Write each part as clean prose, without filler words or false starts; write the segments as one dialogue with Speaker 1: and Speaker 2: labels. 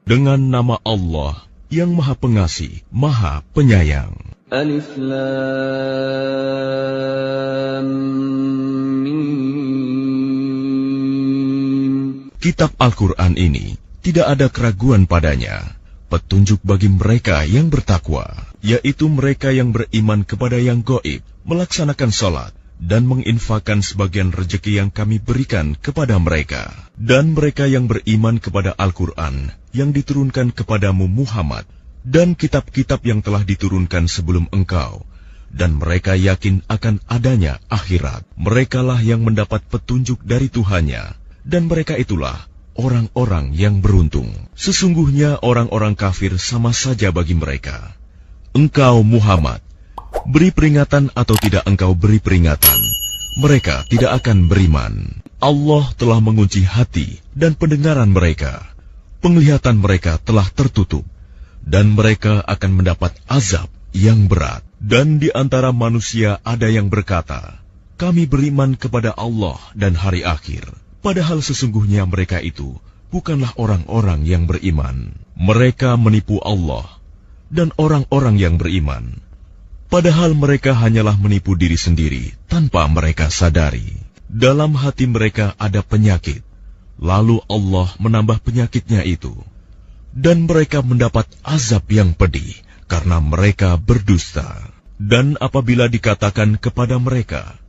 Speaker 1: Dengan nama Allah yang Maha Pengasih, Maha Penyayang.
Speaker 2: Alif Lam Mim.
Speaker 1: Kitab Al-Quran ini tidak ada keraguan padanya, petunjuk bagi mereka yang bertakwa, yaitu mereka yang beriman kepada yang gaib, melaksanakan salat, dan menginfakkan sebagian rejeki yang kami berikan kepada mereka. Dan mereka yang beriman kepada Al-Quran yang diturunkan kepadamu Muhammad, dan kitab-kitab yang telah diturunkan sebelum engkau, dan mereka yakin akan adanya akhirat. Merekalah yang mendapat petunjuk dari Tuhannya, dan mereka itulah orang-orang yang beruntung. Sesungguhnya orang-orang kafir sama saja bagi mereka. Engkau Muhammad, beri peringatan atau tidak engkau beri peringatan, mereka tidak akan beriman. Allah telah mengunci hati dan pendengaran mereka. Penglihatan mereka telah tertutup, dan mereka akan mendapat azab yang berat. Dan di antara manusia ada yang berkata, kami beriman kepada Allah dan hari akhir. Padahal sesungguhnya mereka itu bukanlah orang-orang yang beriman. Mereka menipu Allah dan orang-orang yang beriman. Padahal mereka hanyalah menipu diri sendiri tanpa mereka sadari. Dalam hati mereka ada penyakit, lalu Allah menambah penyakitnya itu. Dan mereka mendapat azab yang pedih karena mereka berdusta. Dan apabila dikatakan kepada mereka,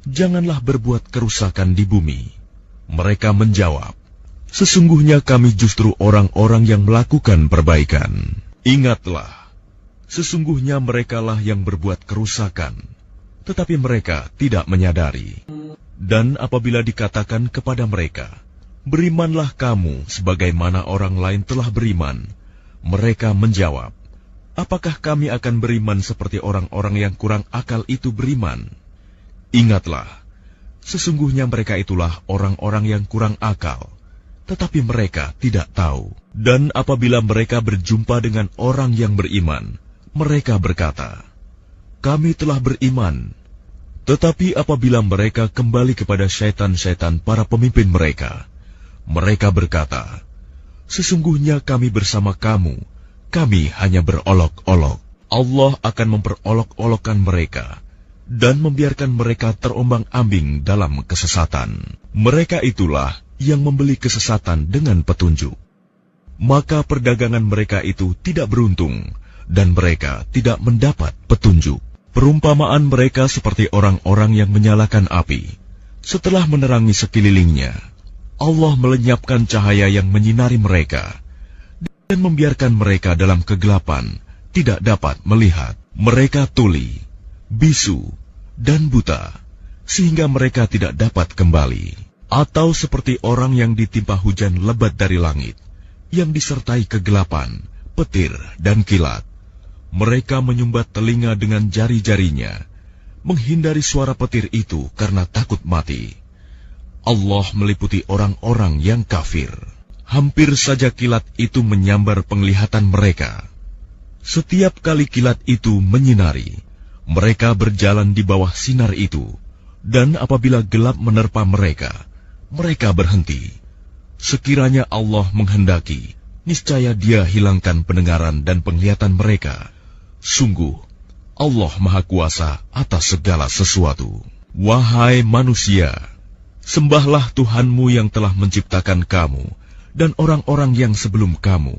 Speaker 1: janganlah berbuat kerusakan di bumi, mereka menjawab, sesungguhnya kami justru orang-orang yang melakukan perbaikan. Ingatlah, sesungguhnya merekalah yang berbuat kerusakan, tetapi mereka tidak menyadari. Dan apabila dikatakan kepada mereka, berimanlah kamu sebagaimana orang lain telah beriman, mereka menjawab, apakah kami akan beriman seperti orang-orang yang kurang akal itu beriman? Ingatlah, sesungguhnya mereka itulah orang-orang yang kurang akal, tetapi mereka tidak tahu. Dan apabila mereka berjumpa dengan orang yang beriman, mereka berkata, kami telah beriman. Tetapi apabila mereka kembali kepada syaitan-syaitan para pemimpin mereka, mereka berkata, sesungguhnya kami bersama kamu, kami hanya berolok-olok. Allah akan memperolok-olokkan mereka dan membiarkan mereka terombang-ambing dalam kesesatan. Mereka itulah yang membeli kesesatan dengan petunjuk. Maka perdagangan mereka itu tidak beruntung, dan mereka tidak mendapat petunjuk. Perumpamaan mereka seperti orang-orang yang menyalakan api. Setelah menerangi sekelilingnya, Allah melenyapkan cahaya yang menyinari mereka, dan membiarkan mereka dalam kegelapan, tidak dapat melihat. Mereka tuli, bisu, dan buta, sehingga mereka tidak dapat kembali. Atau seperti orang yang ditimpa hujan lebat dari langit, yang disertai kegelapan, petir, dan kilat. Mereka menyumbat telinga dengan jari-jarinya, menghindari suara petir itu karena takut mati. Allah meliputi orang-orang yang kafir. Hampir saja kilat itu menyambar penglihatan mereka. Setiap kali kilat itu menyinari, mereka berjalan di bawah sinar itu, dan apabila gelap menerpa mereka, mereka berhenti. Sekiranya Allah menghendaki, niscaya Dia hilangkan pendengaran dan penglihatan mereka. Sungguh, Allah Maha Kuasa atas segala sesuatu. Wahai manusia, sembahlah Tuhanmu yang telah menciptakan kamu dan orang-orang yang sebelum kamu,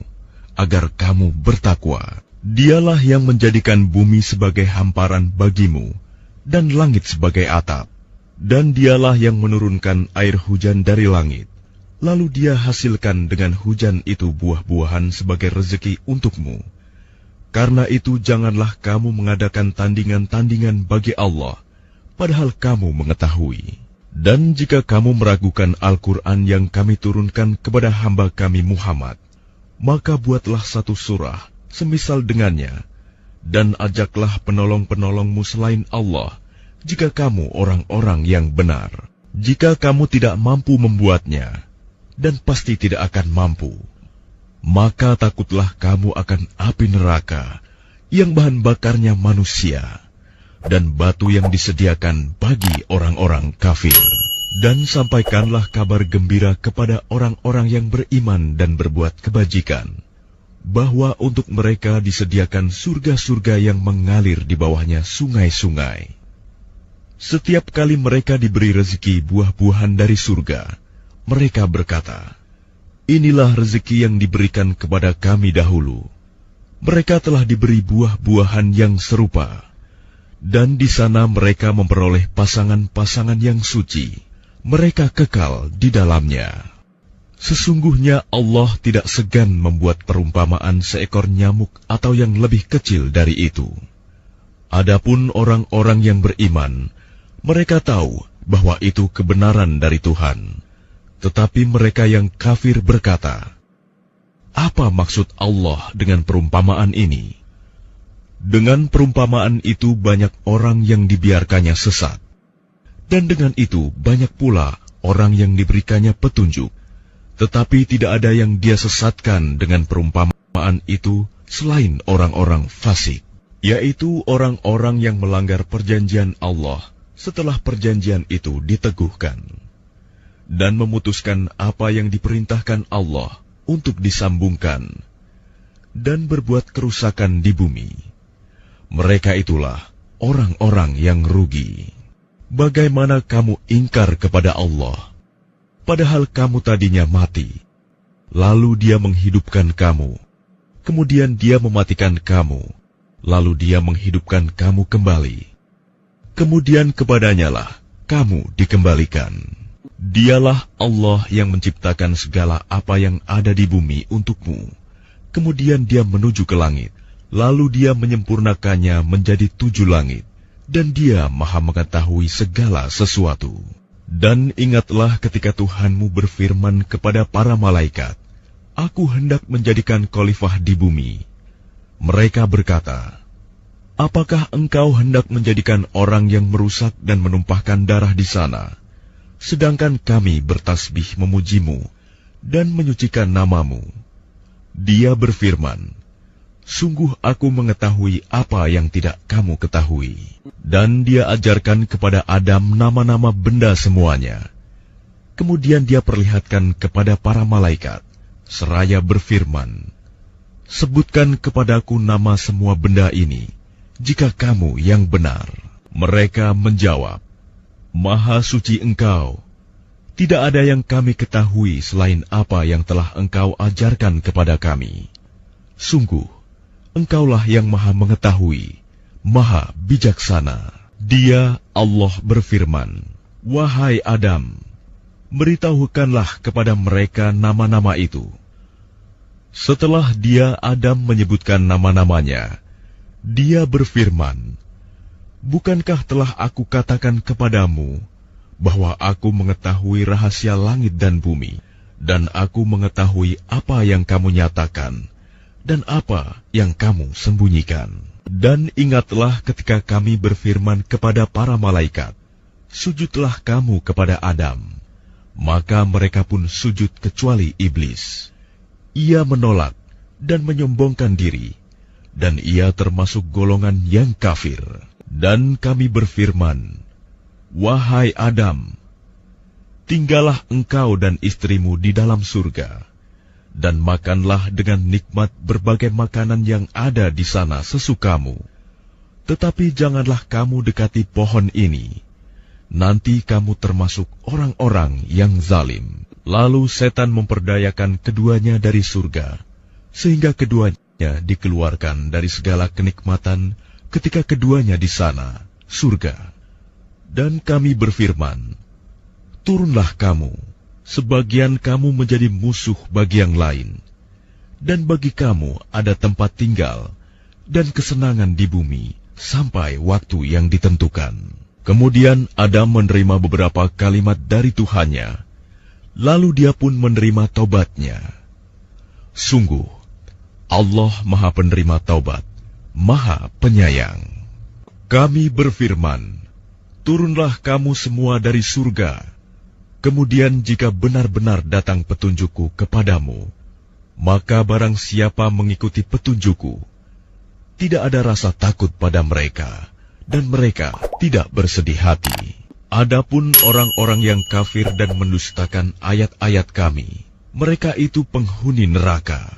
Speaker 1: agar kamu bertakwa. Dialah yang menjadikan bumi sebagai hamparan bagimu dan langit sebagai atap. Dan Dialah yang menurunkan air hujan dari langit. Lalu Dia hasilkan dengan hujan itu buah-buahan sebagai rezeki untukmu. Karena itu janganlah kamu mengadakan tandingan-tandingan bagi Allah, padahal kamu mengetahui. Dan jika kamu meragukan Al-Quran yang kami turunkan kepada hamba kami Muhammad, maka buatlah satu surah semisal dengannya, dan ajaklah penolong-penolongmu selain Allah, jika kamu orang-orang yang benar. Jika kamu tidak mampu membuatnya, dan pasti tidak akan mampu, maka takutlah kamu akan api neraka yang bahan bakarnya manusia dan batu yang disediakan bagi orang-orang kafir. Dan sampaikanlah kabar gembira kepada orang-orang yang beriman dan berbuat kebajikan. bahwa untuk mereka disediakan surga-surga yang mengalir di bawahnya sungai-sungai. Setiap kali mereka diberi rezeki buah-buahan dari surga, mereka berkata, "Inilah rezeki yang diberikan kepada kami dahulu." Mereka telah diberi buah-buahan yang serupa, dan di sana mereka memperoleh pasangan-pasangan yang suci. Mereka kekal di dalamnya. Sesungguhnya Allah tidak segan membuat perumpamaan seekor nyamuk atau yang lebih kecil dari itu. Adapun orang-orang yang beriman, mereka tahu bahwa itu kebenaran dari Tuhan. Tetapi mereka yang kafir berkata, "Apa maksud Allah dengan perumpamaan ini?" Dengan perumpamaan itu banyak orang yang dibiarkannya sesat. Dan dengan itu banyak pula orang yang diberikannya petunjuk. Tetapi tidak ada yang dia sesatkan dengan perumpamaan itu selain orang-orang fasik, yaitu orang-orang yang melanggar perjanjian Allah setelah perjanjian itu diteguhkan, dan memutuskan apa yang diperintahkan Allah untuk disambungkan, dan berbuat kerusakan di bumi. Mereka itulah orang-orang yang rugi. Bagaimana kamu ingkar kepada Allah, padahal kamu tadinya mati, lalu Dia menghidupkan kamu, kemudian Dia mematikan kamu, lalu Dia menghidupkan kamu kembali. Kemudian kepadanya-lah kamu dikembalikan. Dialah Allah yang menciptakan segala apa yang ada di bumi untukmu. Kemudian Dia menuju ke langit, lalu Dia menyempurnakannya menjadi 7 langit, dan Dia Maha mengetahui segala sesuatu. Dan ingatlah ketika Tuhanmu berfirman kepada para malaikat, "Aku hendak menjadikan khalifah di bumi." Mereka berkata, "Apakah engkau hendak menjadikan orang yang merusak dan menumpahkan darah di sana, sedangkan kami bertasbih memujimu dan menyucikan namamu?" Dia berfirman, "Sungguh aku mengetahui apa yang tidak kamu ketahui." Dan Dia ajarkan kepada Adam nama-nama benda semuanya. Kemudian Dia perlihatkan kepada para malaikat, seraya berfirman, "Sebutkan kepadaku nama semua benda ini, jika kamu yang benar." Mereka menjawab, "Maha suci Engkau. Tidak ada yang kami ketahui selain apa yang telah Engkau ajarkan kepada kami. Sungguh, Engkaulah yang Maha mengetahui, Maha bijaksana." Dia, Allah berfirman, "Wahai Adam, beritahukanlah kepada mereka nama-nama itu." Setelah Dia, Adam, menyebutkan nama-namanya, Dia berfirman, "Bukankah telah aku katakan kepadamu bahwa aku mengetahui rahasia langit dan bumi, dan aku mengetahui apa yang kamu nyatakan dan apa yang kamu sembunyikan?" Dan ingatlah ketika kami berfirman kepada para malaikat, "Sujudlah kamu kepada Adam." Maka mereka pun sujud kecuali iblis. Ia menolak dan menyombongkan diri, dan ia termasuk golongan yang kafir. Dan kami berfirman, "Wahai Adam, tinggallah engkau dan istrimu di dalam surga, dan makanlah dengan nikmat berbagai makanan yang ada di sana sesukamu. Tetapi janganlah kamu dekati pohon ini, nanti kamu termasuk orang-orang yang zalim." Lalu setan memperdayakan keduanya dari surga, sehingga keduanya dikeluarkan dari segala kenikmatan ketika keduanya di sana, surga. Dan kami berfirman, "Turunlah kamu, sebagian kamu menjadi musuh bagi yang lain, dan bagi kamu ada tempat tinggal dan kesenangan di bumi sampai waktu yang ditentukan." Kemudian Adam menerima beberapa kalimat dari Tuhannya, lalu dia pun menerima taubatnya. Sungguh, Allah Maha Penerima Taubat, Maha Penyayang. Kami berfirman, "Turunlah kamu semua dari surga. Kemudian jika benar-benar datang petunjukku kepadamu, maka barang siapa mengikuti petunjukku, tidak ada rasa takut pada mereka, dan mereka tidak bersedih hati. Adapun orang-orang yang kafir dan mendustakan ayat-ayat kami, mereka itu penghuni neraka.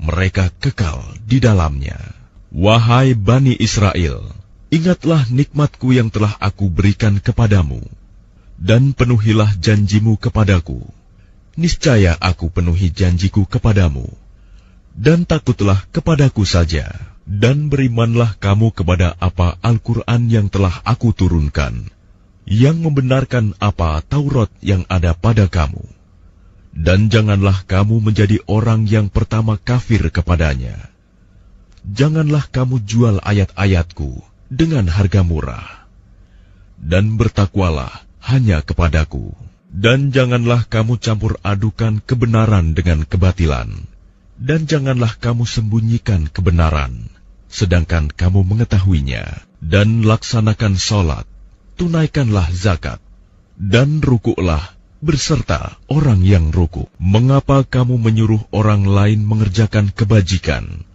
Speaker 1: mereka kekal di dalamnya. Wahai Bani Israel, ingatlah nikmatku yang telah aku berikan kepadamu, dan penuhilah janjimu kepadaku. Niscaya aku penuhi janjiku kepadamu, dan takutlah kepadaku saja, dan berimanlah kamu kepada apa Al-Quran yang telah aku turunkan, yang membenarkan apa Taurat yang ada pada kamu. Dan janganlah kamu menjadi orang yang pertama kafir kepadanya. Janganlah kamu jual ayat-ayatku dengan harga murah. Dan bertakwalah hanya kepadaku. Dan janganlah kamu campur adukan kebenaran dengan kebatilan. Dan janganlah kamu sembunyikan kebenaran, sedangkan kamu mengetahuinya. Dan laksanakan sholat, tunaikanlah zakat, dan rukuklah berserta orang yang rukuk. Mengapa kamu menyuruh orang lain mengerjakan kebajikan,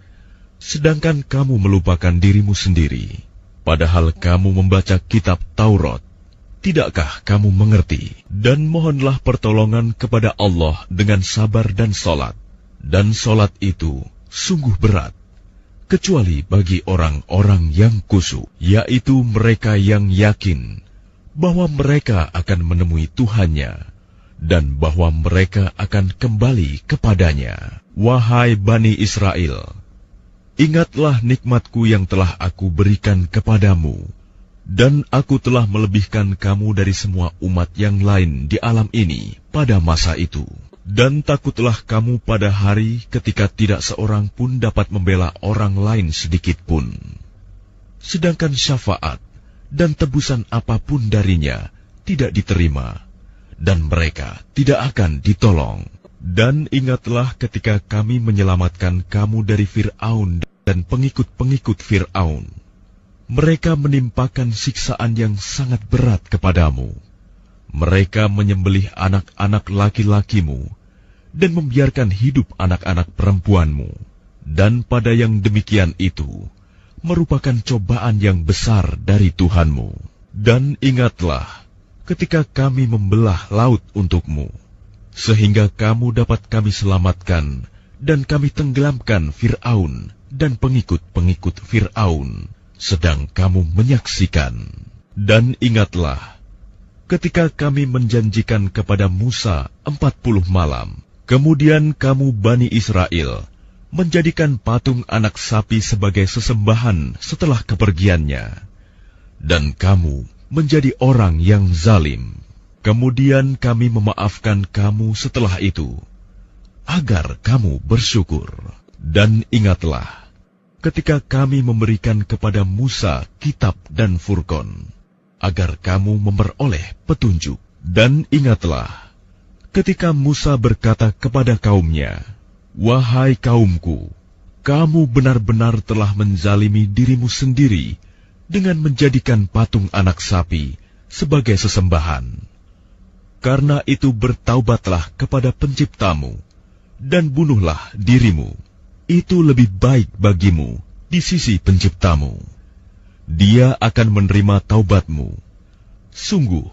Speaker 1: sedangkan kamu melupakan dirimu sendiri? Padahal kamu membaca kitab Taurat. Tidakkah kamu mengerti? Dan mohonlah pertolongan kepada Allah dengan sabar dan sholat. Dan sholat itu sungguh berat, kecuali bagi orang-orang yang khusyuk, yaitu mereka yang yakin bahwa mereka akan menemui Tuhannya, dan bahwa mereka akan kembali kepadanya. Wahai Bani Israel, ingatlah nikmatku yang telah aku berikan kepadamu, dan aku telah melebihkan kamu dari semua umat yang lain di alam ini pada masa itu. Dan takutlah kamu pada hari ketika tidak seorang pun dapat membela orang lain sedikit pun, sedangkan syafaat dan tebusan apapun darinya tidak diterima, dan mereka tidak akan ditolong. Dan ingatlah ketika kami menyelamatkan kamu dari Fir'aun dan pengikut-pengikut Fir'aun. Mereka menimpakan siksaan yang sangat berat kepadamu. Mereka menyembelih anak-anak laki-lakimu dan membiarkan hidup anak-anak perempuanmu. Dan pada yang demikian itu merupakan cobaan yang besar dari Tuhanmu. Dan ingatlah ketika kami membelah laut untukmu, sehingga kamu dapat kami selamatkan dan kami tenggelamkan Fir'aun dan pengikut-pengikut Fir'aun, sedang kamu menyaksikan. Dan ingatlah ketika kami menjanjikan kepada Musa 40 malam, kemudian kamu Bani Israel menjadikan patung anak sapi sebagai sesembahan setelah kepergiannya, dan kamu menjadi orang yang zalim. Kemudian kami memaafkan kamu setelah itu, agar kamu bersyukur. Dan ingatlah ketika kami memberikan kepada Musa kitab dan Furqan, agar kamu memperoleh petunjuk. Dan ingatlah ketika Musa berkata kepada kaumnya, "Wahai kaumku, kamu benar-benar telah menzalimi dirimu sendiri dengan menjadikan patung anak sapi sebagai sesembahan. Karena itu bertaubatlah kepada penciptamu, dan bunuhlah dirimu. Itu lebih baik bagimu di sisi penciptamu. Dia akan menerima taubatmu. Sungguh,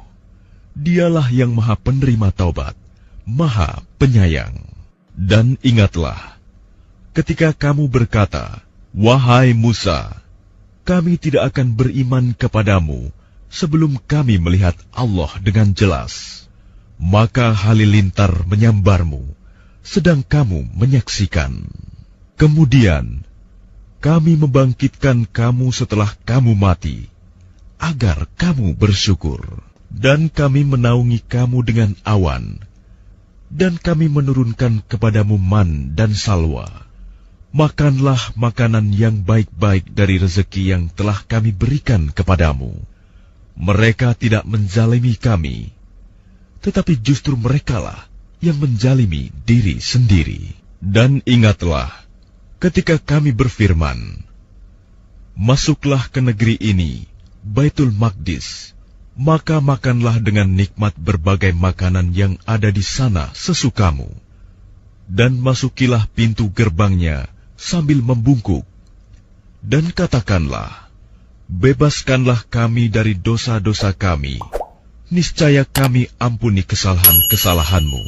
Speaker 1: dialah yang maha penerima taubat, maha penyayang." Dan ingatlah ketika kamu berkata, "Wahai Musa, kami tidak akan beriman kepadamu sebelum kami melihat Allah dengan jelas." Maka halilintar menyambarmu, sedang kamu menyaksikan. Kemudian kami membangkitkan kamu setelah kamu mati, agar kamu bersyukur. Dan kami menaungi kamu dengan awan, dan kami menurunkan kepadamu man dan salwa. Makanlah makanan yang baik-baik dari rezeki yang telah kami berikan kepadamu. Mereka tidak menzalimi kami, tetapi justru merekalah yang menzalimi diri sendiri. Dan ingatlah ketika kami berfirman, "Masuklah ke negeri ini, Baitul Maqdis, maka makanlah dengan nikmat berbagai makanan yang ada di sana sesukamu. Dan masukilah pintu gerbangnya sambil membungkuk. Dan katakanlah, bebaskanlah kami dari dosa-dosa kami. Niscaya kami ampuni kesalahan-kesalahanmu.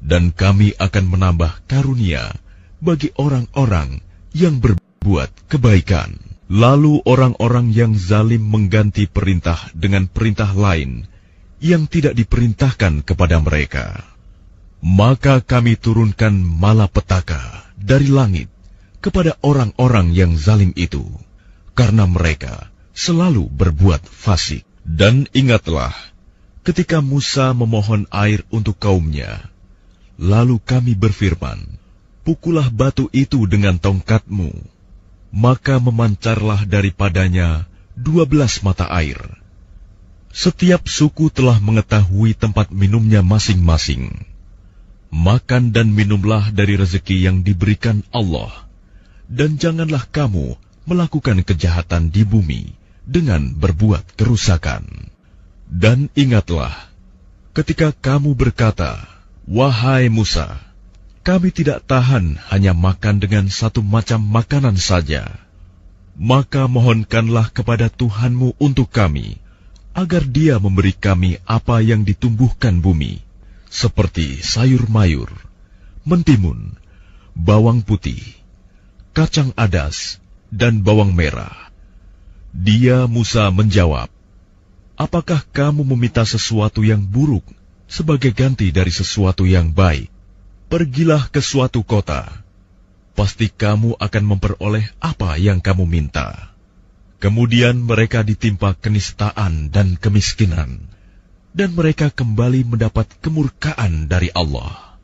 Speaker 1: Dan kami akan menambah karunia bagi orang-orang yang berbuat kebaikan. Lalu orang-orang yang zalim mengganti perintah dengan perintah lain yang tidak diperintahkan kepada mereka. Maka kami turunkan malapetaka dari langit kepada orang-orang yang zalim itu, karena mereka selalu berbuat fasik. Dan ingatlah, ketika Musa memohon air untuk kaumnya, lalu kami berfirman, pukullah batu itu dengan tongkatmu, maka memancarlah daripadanya 12 mata air. Setiap suku telah mengetahui tempat minumnya masing-masing. Makan dan minumlah dari rezeki yang diberikan Allah, dan janganlah kamu melakukan kejahatan di bumi dengan berbuat kerusakan. Dan ingatlah, ketika kamu berkata, wahai Musa, kami tidak tahan hanya makan dengan satu macam makanan saja. Maka mohonkanlah kepada Tuhanmu untuk kami, agar Dia memberi kami apa yang ditumbuhkan bumi, seperti sayur mayur, mentimun, bawang putih, kacang adas, dan bawang merah. Dia Musa menjawab, apakah kamu meminta sesuatu yang buruk sebagai ganti dari sesuatu yang baik? Pergilah ke suatu kota, pasti kamu akan memperoleh apa yang kamu minta. Kemudian mereka ditimpa kenistaan dan kemiskinan, dan mereka kembali mendapat kemurkaan dari Allah.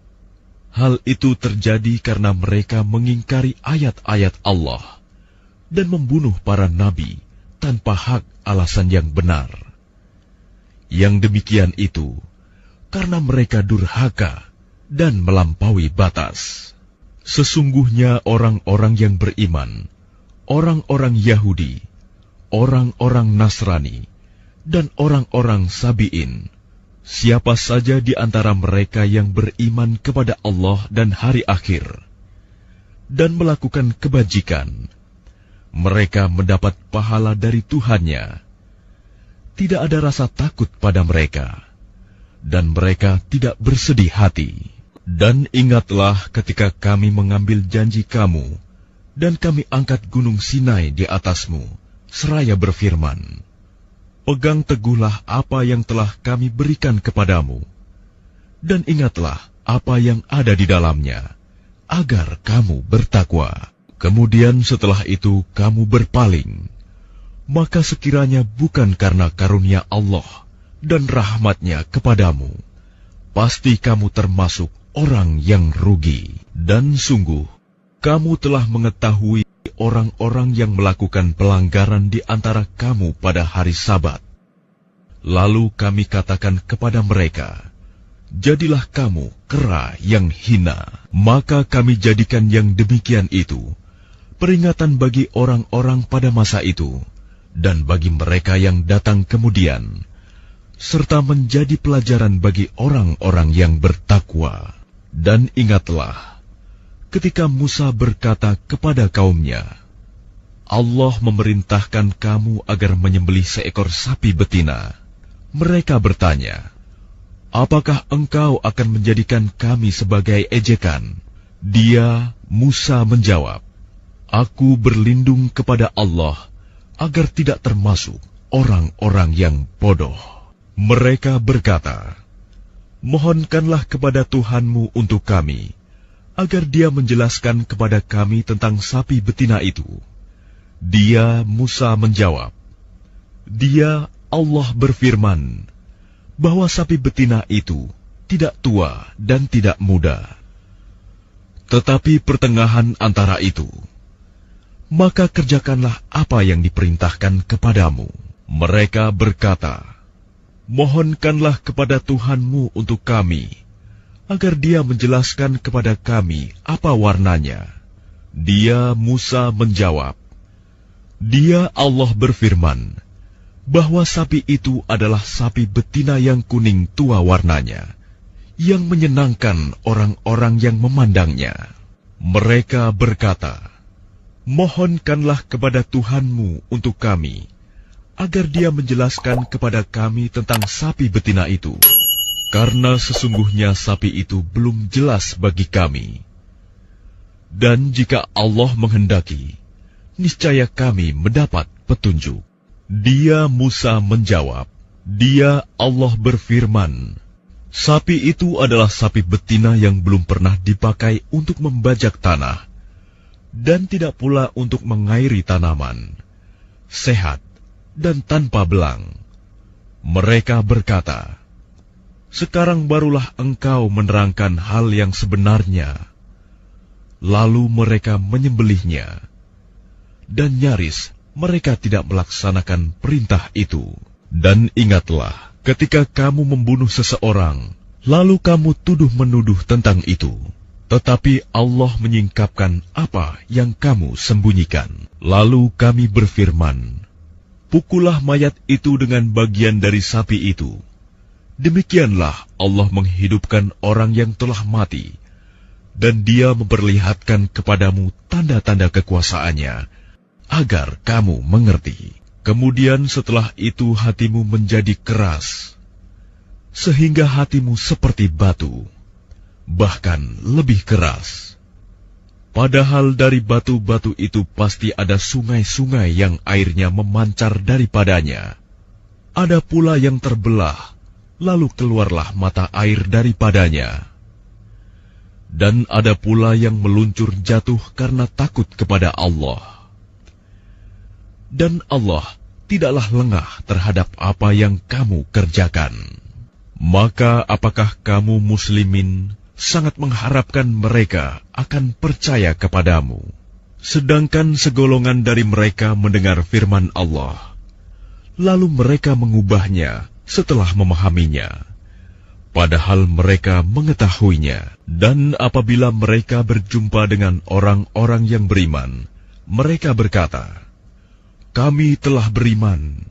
Speaker 1: Hal itu terjadi karena mereka mengingkari ayat-ayat Allah dan membunuh para nabi tanpa hak alasan yang benar. Yang demikian itu karena mereka durhaka dan melampaui batas. Sesungguhnya orang-orang yang beriman, orang-orang Yahudi, orang-orang Nasrani, dan orang-orang Sabi'in, siapa saja di antara mereka yang beriman kepada Allah dan hari akhir, dan melakukan kebajikan, mereka mendapat pahala dari Tuhannya. Tidak ada rasa takut pada mereka, dan mereka tidak bersedih hati. Dan ingatlah ketika kami mengambil janji kamu, dan kami angkat gunung Sinai di atasmu, seraya berfirman, pegang teguhlah apa yang telah kami berikan kepadamu, dan ingatlah apa yang ada di dalamnya, agar kamu bertakwa. Kemudian setelah itu kamu berpaling, maka sekiranya bukan karena karunia Allah dan rahmat-Nya kepadamu, pasti kamu termasuk orang yang rugi. Dan sungguh, kamu telah mengetahui orang-orang yang melakukan pelanggaran di antara kamu pada hari Sabat. Lalu kami katakan kepada mereka, jadilah kamu kera yang hina. Maka kami jadikan yang demikian itu peringatan bagi orang-orang pada masa itu, dan bagi mereka yang datang kemudian, serta menjadi pelajaran bagi orang-orang yang bertakwa. Dan ingatlah, ketika Musa berkata kepada kaumnya, Allah memerintahkan kamu agar menyembelih seekor sapi betina. Mereka bertanya, apakah engkau akan menjadikan kami sebagai ejekan? Dia, Musa, menjawab, aku berlindung kepada Allah agar tidak termasuk orang-orang yang bodoh. Mereka berkata, mohonkanlah kepada Tuhanmu untuk kami, agar Dia menjelaskan kepada kami tentang sapi betina itu. Dia, Musa, menjawab, Dia, Allah berfirman, bahwa sapi betina itu tidak tua dan tidak muda, tetapi pertengahan antara itu. Maka kerjakanlah apa yang diperintahkan kepadamu. Mereka berkata, mohonkanlah kepada Tuhanmu untuk kami, agar Dia menjelaskan kepada kami apa warnanya. Dia, Musa, menjawab, Dia, Allah berfirman, bahwa sapi itu adalah sapi betina yang kuning tua warnanya, yang menyenangkan orang-orang yang memandangnya. Mereka berkata, mohonkanlah kepada Tuhanmu untuk kami, agar Dia menjelaskan kepada kami tentang sapi betina itu, karena sesungguhnya sapi itu belum jelas bagi kami. Dan jika Allah menghendaki, niscaya kami mendapat petunjuk. Dia Musa menjawab, dia Allah berfirman, sapi itu adalah sapi betina yang belum pernah dipakai untuk membajak tanah, dan tidak pula untuk mengairi tanaman, sehat dan tanpa belang. Mereka berkata, sekarang barulah engkau menerangkan hal yang sebenarnya. Lalu mereka menyembelihnya, dan nyaris mereka tidak melaksanakan perintah itu. Dan ingatlah, ketika kamu membunuh seseorang, lalu kamu tuduh-menuduh tentang itu, tetapi Allah menyingkapkan apa yang kamu sembunyikan. Lalu kami berfirman, pukullah mayat itu dengan bagian dari sapi itu. Demikianlah Allah menghidupkan orang yang telah mati, dan Dia memperlihatkan kepadamu tanda-tanda kekuasaannya, agar kamu mengerti. Kemudian setelah itu hatimu menjadi keras, sehingga hatimu seperti batu, bahkan lebih keras. Padahal dari batu-batu itu pasti ada sungai-sungai yang airnya memancar daripadanya. Ada pula yang terbelah, lalu keluarlah mata air daripadanya. Dan ada pula yang meluncur jatuh karena takut kepada Allah. Dan Allah tidaklah lengah terhadap apa yang kamu kerjakan. Maka apakah kamu muslimin sangat mengharapkan mereka akan percaya kepadamu, sedangkan segolongan dari mereka mendengar firman Allah, lalu mereka mengubahnya setelah memahaminya, padahal mereka mengetahuinya. Dan apabila mereka berjumpa dengan orang-orang yang beriman, mereka berkata, kami telah beriman.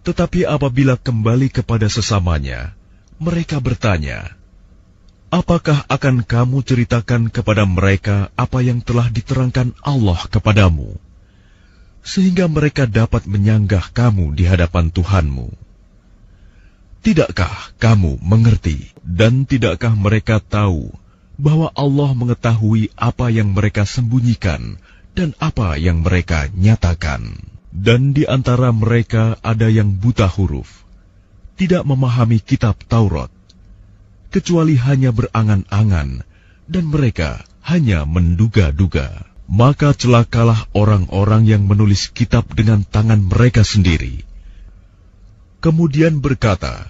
Speaker 1: Tetapi apabila kembali kepada sesamanya, mereka bertanya, apakah akan kamu ceritakan kepada mereka apa yang telah diterangkan Allah kepadamu, sehingga mereka dapat menyanggah kamu di hadapan Tuhanmu? Tidakkah kamu mengerti, dan tidakkah mereka tahu bahwa Allah mengetahui apa yang mereka sembunyikan dan apa yang mereka nyatakan? Dan di antara mereka ada yang buta huruf, tidak memahami kitab Taurat, kecuali hanya berangan-angan, dan mereka hanya menduga-duga. Maka celakalah orang-orang yang menulis kitab dengan tangan mereka sendiri, kemudian berkata,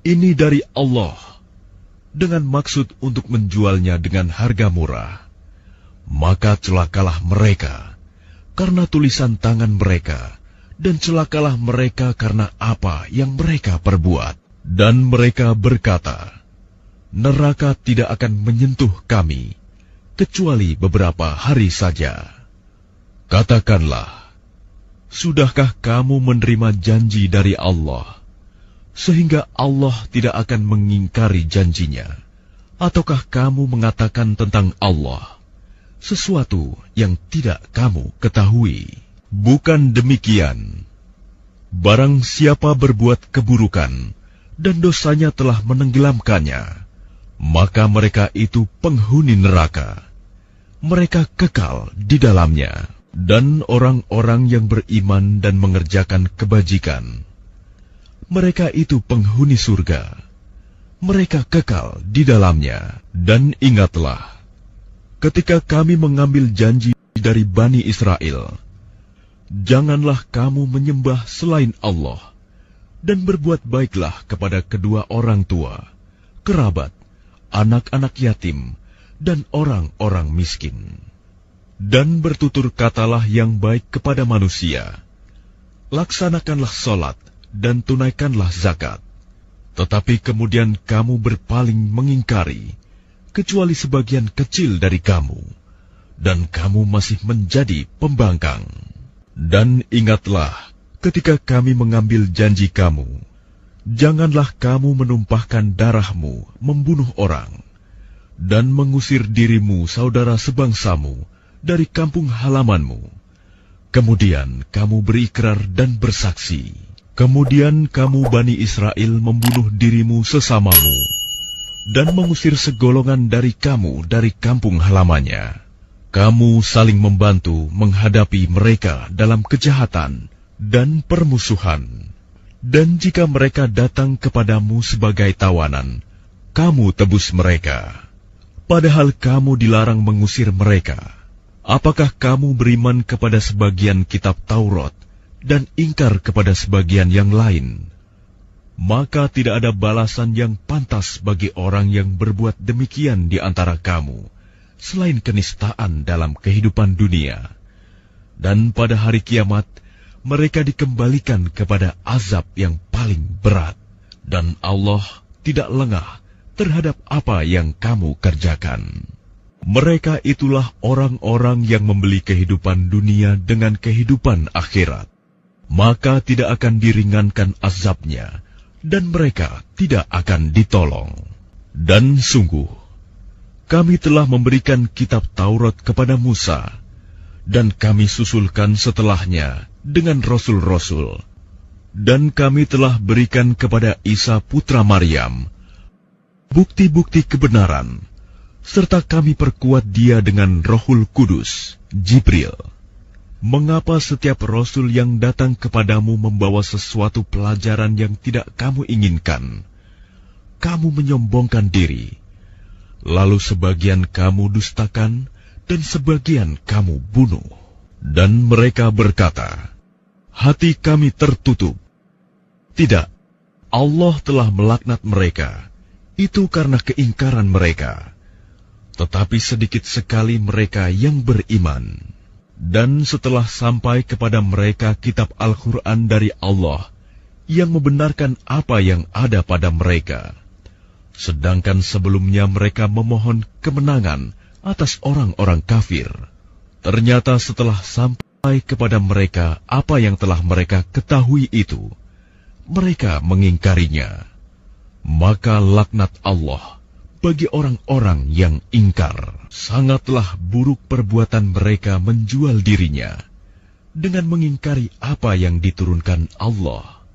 Speaker 1: ini dari Allah, dengan maksud untuk menjualnya dengan harga murah. Maka celakalah mereka karena tulisan tangan mereka, dan celakalah mereka karena apa yang mereka perbuat. Dan mereka berkata, neraka tidak akan menyentuh kami, kecuali beberapa hari saja. Katakanlah, sudahkah kamu menerima janji dari Allah, sehingga Allah tidak akan mengingkari janjinya? Ataukah kamu mengatakan tentang Allah sesuatu yang tidak kamu ketahui? Bukan demikian. Barang siapa berbuat keburukan, dan dosanya telah menenggelamkannya, maka mereka itu penghuni neraka. Mereka kekal di dalamnya. Dan orang-orang yang beriman dan mengerjakan kebajikan, mereka itu penghuni surga. Mereka kekal di dalamnya. Dan ingatlah, ketika kami mengambil janji dari Bani Israel, janganlah kamu menyembah selain Allah, dan berbuat baiklah kepada kedua orang tua, kerabat, anak-anak yatim, dan orang-orang miskin. Dan bertutur katalah yang baik kepada manusia. Laksanakanlah sholat dan tunaikanlah zakat. Tetapi kemudian kamu berpaling mengingkari, kecuali sebagian kecil dari kamu, dan kamu masih menjadi pembangkang. Dan ingatlah, ketika kami mengambil janji kamu, janganlah kamu menumpahkan darahmu membunuh orang, dan mengusir dirimu saudara sebangsamu dari kampung halamanmu. Kemudian kamu berikrar dan bersaksi. Kemudian kamu Bani Israel membunuh dirimu sesamamu, dan mengusir segolongan dari kamu dari kampung halamannya. Kamu saling membantu menghadapi mereka dalam kejahatan dan permusuhan. Dan jika mereka datang kepadamu sebagai tawanan, kamu tebus mereka. Padahal kamu dilarang mengusir mereka. Apakah kamu beriman kepada sebagian kitab Taurat dan ingkar kepada sebagian yang lain? Maka tidak ada balasan yang pantas bagi orang yang berbuat demikian di antara kamu, selain kenistaan dalam kehidupan dunia. Dan pada hari kiamat, mereka dikembalikan kepada azab yang paling berat. Dan Allah tidak lengah terhadap apa yang kamu kerjakan. Mereka itulah orang-orang yang membeli kehidupan dunia dengan kehidupan akhirat. Maka tidak akan diringankan azabnya, dan mereka tidak akan ditolong. Dan sungguh, kami telah memberikan kitab Taurat kepada Musa, dan kami susulkan setelahnya dengan rasul-rasul. Dan kami telah berikan kepada Isa putra Maryam bukti-bukti kebenaran, serta kami perkuat dia dengan Rohul Kudus, Jibril. Mengapa setiap rasul yang datang kepadamu membawa sesuatu pelajaran yang tidak kamu inginkan? Kamu menyombongkan diri. Lalu sebagian kamu dustakan, dan sebagian kamu bunuh. Dan mereka berkata, hati kami tertutup. Tidak, Allah telah melaknat mereka. Itu karena keingkaran mereka. Tetapi sedikit sekali mereka yang beriman. Dan setelah sampai kepada mereka kitab Al-Quran dari Allah, yang membenarkan apa yang ada pada mereka, sedangkan sebelumnya mereka memohon kemenangan atas orang-orang kafir, ternyata setelah sampai kepada mereka apa yang telah mereka ketahui itu, mereka mengingkarinya. Maka laknat Allah bagi orang-orang yang ingkar. Sangatlah buruk perbuatan mereka menjual dirinya dengan mengingkari apa yang diturunkan Allah.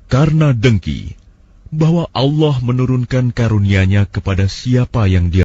Speaker 1: Karena dengki bahwa Allah menurunkan karunia-Nya kepada siapa yang Dia